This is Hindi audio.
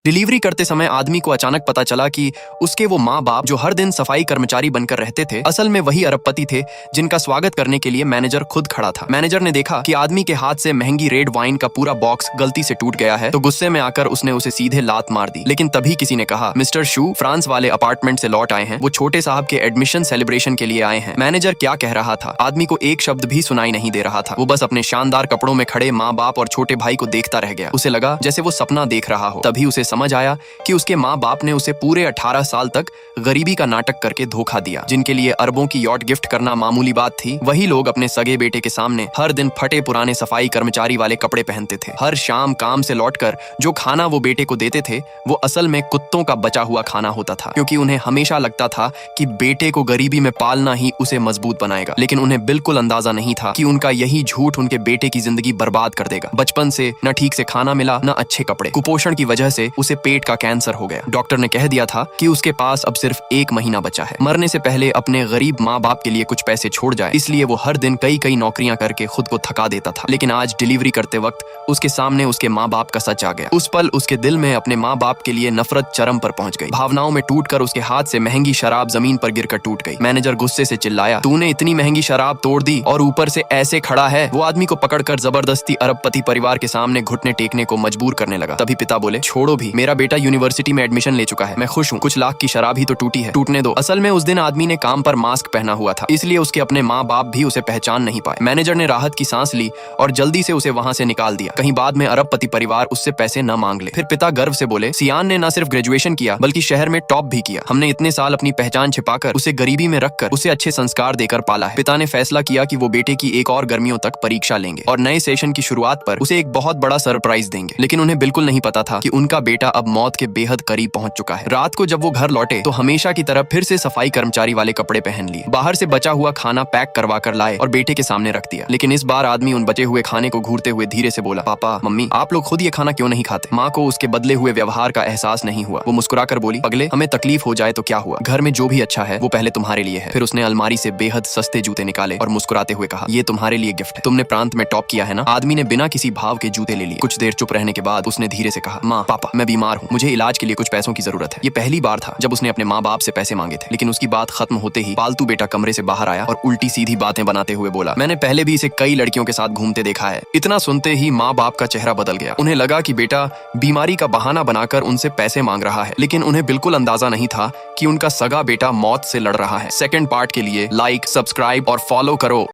डिलीवरी करते समय आदमी को अचानक पता चला कि उसके वो माँ बाप जो हर दिन सफाई कर्मचारी बनकर रहते थे, असल में वही अरबपति थे जिनका स्वागत करने के लिए मैनेजर खुद खड़ा था। मैनेजर ने देखा कि आदमी के हाथ से महंगी रेड वाइन का पूरा बॉक्स गलती से टूट गया है, तो गुस्से में आकर उसने उसे सीधे लात मार दी। लेकिन तभी किसी ने कहा, मिस्टर शू फ्रांस वाले अपार्टमेंट से लौट आए हैं, वो छोटे साहब के एडमिशन सेलिब्रेशन के लिए आए हैं। मैनेजर क्या कह रहा था, आदमी को एक शब्द भी सुनाई नहीं दे रहा था। वो बस अपने शानदार कपड़ों में खड़े माँ बाप और छोटे भाई को देखता रह गया। उसे लगा जैसे वो सपना देख रहा हो। तभी उसे समझ आया कि उसके माँ बाप ने उसे पूरे 18 साल तक गरीबी का नाटक करके धोखा दिया। जिनके लिए अरबों की यॉट गिफ्ट करना मामूली बात थी, वही लोग अपने सगे बेटे के सामने हर दिन फटे पुराने सफाई कर्मचारी वाले कपड़े पहनते थे। हर शाम काम से लौटकर जो खाना वो बेटे को देते थे वो असल में कुत्तों का बचा हुआ खाना होता था, क्योंकि उन्हें हमेशा लगता था कि बेटे को गरीबी में पालना ही उसे मजबूत बनाएगा। लेकिन उन्हें बिल्कुल अंदाजा नहीं था कि उनका यही झूठ उनके बेटे की जिंदगी बर्बाद कर देगा। बचपन से न ठीक से खाना मिला, न अच्छे कपड़े। कुपोषण की वजह से उसे पेट का कैंसर हो गया। डॉक्टर ने कह दिया था कि उसके पास अब सिर्फ 1 महीना बचा है। मरने से पहले अपने गरीब माँ बाप के लिए कुछ पैसे छोड़ जाए, इसलिए वो हर दिन कई नौकरियां करके खुद को थका देता था। लेकिन आज डिलीवरी करते वक्त उसके सामने उसके माँ बाप का सच आ गया। उस पल उसके दिल में अपने माँ बाप के लिए नफरत चरम पर पहुंच गई। भावनाओं में टूटकर उसके हाथ से महंगी शराब जमीन पर गिरकर टूट गई। मैनेजर गुस्से से चिल्लाया, तूने इतनी महंगी शराब तोड़ दी और ऊपर से ऐसे खड़ा है। वो आदमी को पकड़कर जबरदस्ती अरबपति परिवार के सामने घुटने टेकने को मजबूर करने लगा। तभी पिता बोले, छोड़ो भी, मेरा बेटा यूनिवर्सिटी में एडमिशन ले चुका है, मैं खुश हूँ। कुछ लाख की शराब ही तो टूटी है, टूटने दो। असल में उस दिन आदमी ने काम पर मास्क पहना हुआ था, इसलिए उसके अपने माँ बाप भी उसे पहचान नहीं पाए। मैनेजर ने राहत की सांस ली और जल्दी से उसे वहां से निकाल दिया, कहीं बाद में अरबपति परिवार उससे पैसे न मांग ले। फिर पिता गर्व से बोले, सियान ने न सिर्फ ग्रेजुएशन किया बल्कि शहर में टॉप भी किया। हमने इतने साल अपनी पहचान छिपाकर उसे गरीबी में रखकर उसे अच्छे संस्कार देकर पाला है। पिता ने फैसला किया कि वो बेटे की एक और गर्मियों तक परीक्षा लेंगे और नए सेशन की शुरुआत पर उसे एक बहुत बड़ा सरप्राइज देंगे। लेकिन उन्हें बिल्कुल नहीं पता था कि उनका बेटा अब मौत के बेहद करीब पहुंच चुका है। रात को जब वो घर लौटे तो हमेशा की तरह फिर से सफाई कर्मचारी वाले कपड़े पहन लिए। बाहर से बचा हुआ खाना पैक करवा कर लाए और बेटे के सामने रख दिया। लेकिन इस बार आदमी उन बचे हुए खाने को घूरते हुए धीरे से बोला, पापा मम्मी आप लोग खुद ये खाना क्यों नहीं खाते? माँ को उसके बदले हुए व्यवहार का एहसास नहीं हुआ। वो मुस्कुराकर बोली, पगले, हमें तकलीफ हो जाए तो क्या हुआ, घर में जो भी अच्छा है वो पहले तुम्हारे लिए है। फिर उसने अलमारी से बेहद सस्ते जूते निकाले और मुस्कुराते हुए कहा, ये तुम्हारे लिए गिफ्ट है, तुमने प्रांत में टॉप किया है ना। आदमी ने बिना किसी भाव के जूते ले लिए। कुछ देर चुप रहने के बाद उसने धीरे से कहा, माँ पापा मैं बीमार हूँ, मुझे इलाज के लिए कुछ पैसों की जरूरत है। ये पहली बार था जब उसने अपने माँ बाप से पैसे मांगे थे। लेकिन उसकी बात खत्म होते ही पालतू बेटा कमरे से बाहर आया और उल्टी सीधी बातें बनाते हुए बोला, मैंने पहले भी इसे कई लड़कियों के साथ घूमते देखा है। इतना सुनते ही माँ बाप का चेहरा बदल गया। उन्हें लगा कि बेटा बीमारी का बहाना बनाकर उनसे पैसे मांग रहा है, लेकिन उन्हें बिल्कुल अंदाजा नहीं था कि उनका सगा बेटा मौत से लड़ रहा है। सेकंड पार्ट के लिए लाइक, सब्सक्राइब और फॉलो करो।